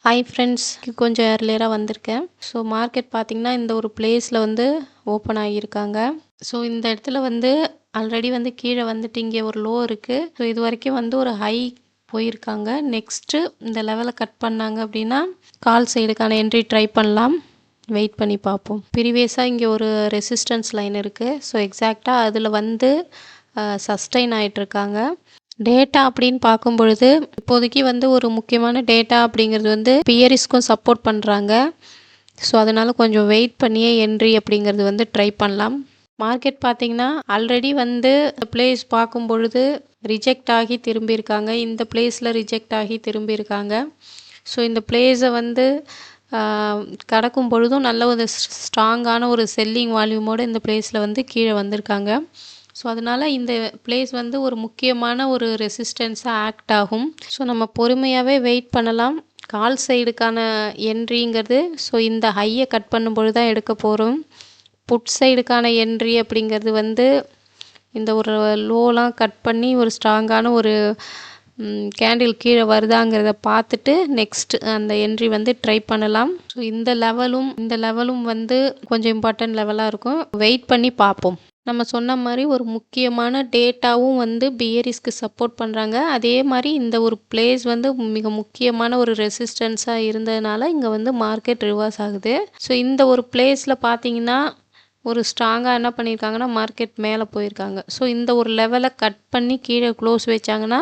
Hi friends, கொஞ்சம் ஏர்லியராக வந்திருக்கேன். So market பார்த்திங்கன்னா இந்த ஒரு பிளேஸில் வந்து ஓப்பன் ஆகியிருக்காங்க. ஸோ இந்த இடத்துல வந்து ஆல்ரெடி வந்து கீழே வந்துட்டு இங்கே ஒரு லோ இருக்குது. ஸோ இது வரைக்கும் வந்து ஒரு ஹை போயிருக்காங்க. நெக்ஸ்ட்டு இந்த லெவலை கட் பண்ணாங்க அப்படின்னா கால் சைடுக்கான என்ட்ரி ட்ரை பண்ணலாம். வெயிட் பண்ணி பார்ப்போம். ப்ரீவியஸாக இங்கே ஒரு ரெசிஸ்டன்ஸ் லைன் இருக்குது. ஸோ எக்ஸாக்டாக அதில் வந்து சஸ்டெயின் ஆகிட்டுருக்காங்க. டேட்டா அப்படின்னு பார்க்கும் பொழுது இப்போதைக்கு வந்து ஒரு முக்கியமான டேட்டா அப்படிங்கிறது வந்து பியரிஸ்க்கும் சப்போர்ட் பண்ணுறாங்க. ஸோ அதனால் கொஞ்சம் வெயிட் பண்ணியே என்ட்ரி அப்படிங்கிறது வந்து ட்ரை பண்ணலாம். மார்க்கெட் பார்த்திங்கன்னா ஆல்ரெடி வந்து பிளேஸ் பார்க்கும் பொழுது ரிஜெக்ட் ஆகி திரும்பியிருக்காங்க. இந்த பிளேஸில் ரிஜெக்ட் ஆகி திரும்பியிருக்காங்க. ஸோ இந்த பிளேஸை வந்து கடக்கும் பொழுதும் நல்ல ஒரு ஸ்ட்ராங்கான ஒரு செல்லிங் வால்யூமோடு இந்த பிளேஸில் வந்து கீழே வந்திருக்காங்க. ஸோ அதனால் இந்த பிளேஸ் வந்து ஒரு முக்கியமான ஒரு ரெசிஸ்டன்ஸாக ஆக்ட் ஆகும். ஸோ நம்ம பொறுமையாகவே வெயிட் பண்ணலாம். கால் சைடுக்கான என்ட்ரிங்கிறது ஸோ இந்த ஹையை கட் பண்ணும்பொழுது தான் எடுக்க போகிறோம். புட் சைடுக்கான என்ட்ரி அப்படிங்கிறது வந்து இந்த ஒரு லோலாம் கட் பண்ணி ஒரு ஸ்ட்ராங்கான ஒரு கேண்டில் கீழே வருதாங்கிறத பார்த்துட்டு நெக்ஸ்ட் அந்த என்ட்ரி வந்து ட்ரை பண்ணலாம். ஸோ இந்த லெவலும் வந்து கொஞ்சம் இம்பார்ட்டன்ட் லெவலாக இருக்கும். வெயிட் பண்ணி பார்ப்போம். நம்ம சொன்ன மாதிரி ஒரு முக்கியமான டேட்டாவும் வந்து பியரிஸ்க்கு சப்போர்ட் பண்ணுறாங்க. அதே மாதிரி இந்த ஒரு பிளேஸ் வந்து மிக முக்கியமான ஒரு ரெசிஸ்டன்ஸாக இருந்ததுனால இங்கே வந்து மார்க்கெட் ரிவர்ஸ் ஆகுது. ஸோ இந்த ஒரு பிளேஸில் பார்த்தீங்கன்னா ஒரு ஸ்ட்ராங்காக என்ன பண்ணியிருக்காங்கன்னா மார்க்கெட் மேலே போயிருக்காங்க. ஸோ இந்த ஒரு லெவலை கட் பண்ணி கீழே க்ளோஸ் வச்சாங்கன்னா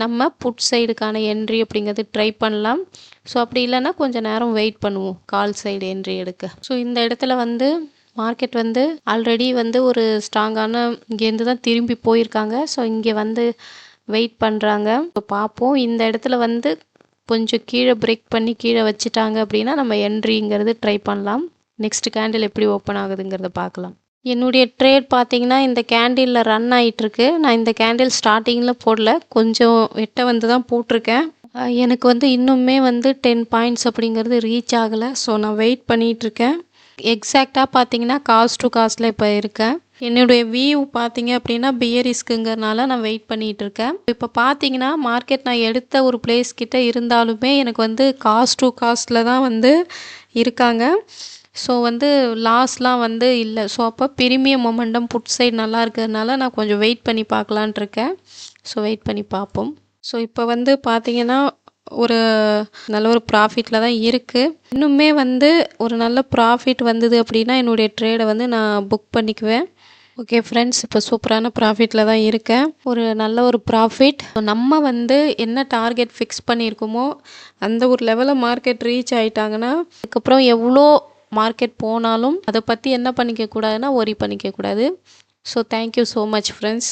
நம்ம புட் சைடுக்கான என்ட்ரி அப்படிங்கிறது ட்ரை பண்ணலாம். ஸோ அப்படி இல்லைன்னா கொஞ்சம் நேரம் வெயிட் பண்ணுவோம் கால் சைடு என்ட்ரி எடுக்க. ஸோ இந்த இடத்துல வந்து மார்க்கெட் வந்து ஆல்ரெடி வந்து ஒரு ஸ்ட்ராங்கான இங்கேருந்து தான் திரும்பி போயிருக்காங்க. ஸோ இங்கே வந்து வெயிட் பண்ணுறாங்க. ஸோ பார்ப்போம். இந்த இடத்துல வந்து கொஞ்சம் கீழே பிரேக் பண்ணி கீழே வச்சுட்டாங்க அப்படின்னா நம்ம என்ட்ரிங்கிறது ட்ரை பண்ணலாம். நெக்ஸ்ட் கேண்டில் எப்படி ஓப்பன் ஆகுதுங்கிறத பார்க்கலாம். என்னுடைய ட்ரேட் பார்த்தீங்கன்னா இந்த கேண்டிலில் ரன் ஆகிட்டுருக்கு. நான் இந்த கேண்டில் ஸ்டார்டிங்கில் போடல, கொஞ்சம் வெட்ட வந்து தான் போட்டிருக்கேன். எனக்கு வந்து இன்னுமே வந்து 10 பாயிண்ட்ஸ் அப்படிங்கிறது ரீச் ஆகலை. ஸோ நான் வெயிட் பண்ணிகிட்ருக்கேன். எக்ஸாக்டாக பார்த்தீங்கன்னா காஸ்ட் டு காஸ்ட்டில் இப்போ இருக்கேன். என்னுடைய வியூ பார்த்தீங்க அப்படின்னா பியரிஸ்க்குங்கிறனால நான் வெயிட் பண்ணிகிட்ருக்கேன். இப்போ பார்த்தீங்கன்னா மார்க்கெட் நான் எடுத்த ஒரு பிளேஸ் கிட்ட இருந்தாலுமே எனக்கு வந்து காஸ்ட் டு காஸ்ட்டில் தான் வந்து இருக்காங்க. ஸோ வந்து லாஸ்லாம் வந்து இல்லை. ஸோ அப்போ ப்ரீமியம் மொமெண்டம் புட் சைடு நல்லா இருக்கிறதுனால நான் கொஞ்சம் வெயிட் பண்ணி பார்க்கலான்ட்டு இருக்கேன். ஸோ வெயிட் பண்ணி பார்ப்போம். ஸோ இப்போ வந்து பார்த்தீங்கன்னா ஒரு நல்ல ஒரு ப்ராஃபிட்டில் தான் இருக்குது. இன்னுமே வந்து ஒரு நல்ல ப்ராஃபிட் வந்தது அப்படின்னா என்னுடைய ட்ரேடை வந்து நான் புக் பண்ணிக்குவேன். ஓகே ஃப்ரெண்ட்ஸ், இப்போ சூப்பரான ப்ராஃபிட்டில் தான் இருக்கேன். ஒரு நல்ல ஒரு ப்ராஃபிட். நம்ம வந்து என்ன டார்கெட் ஃபிக்ஸ் பண்ணியிருக்கோமோ அந்த ஒரு லெவலில் மார்க்கெட் ரீச் ஆகிட்டாங்கன்னா அதுக்கப்புறம் எவ்வளோ மார்க்கெட் போனாலும் அதை பற்றி என்ன பண்ணிக்க கூடாதுன்னா ஒரி பண்ணிக்க கூடாது. So thank you so much friends.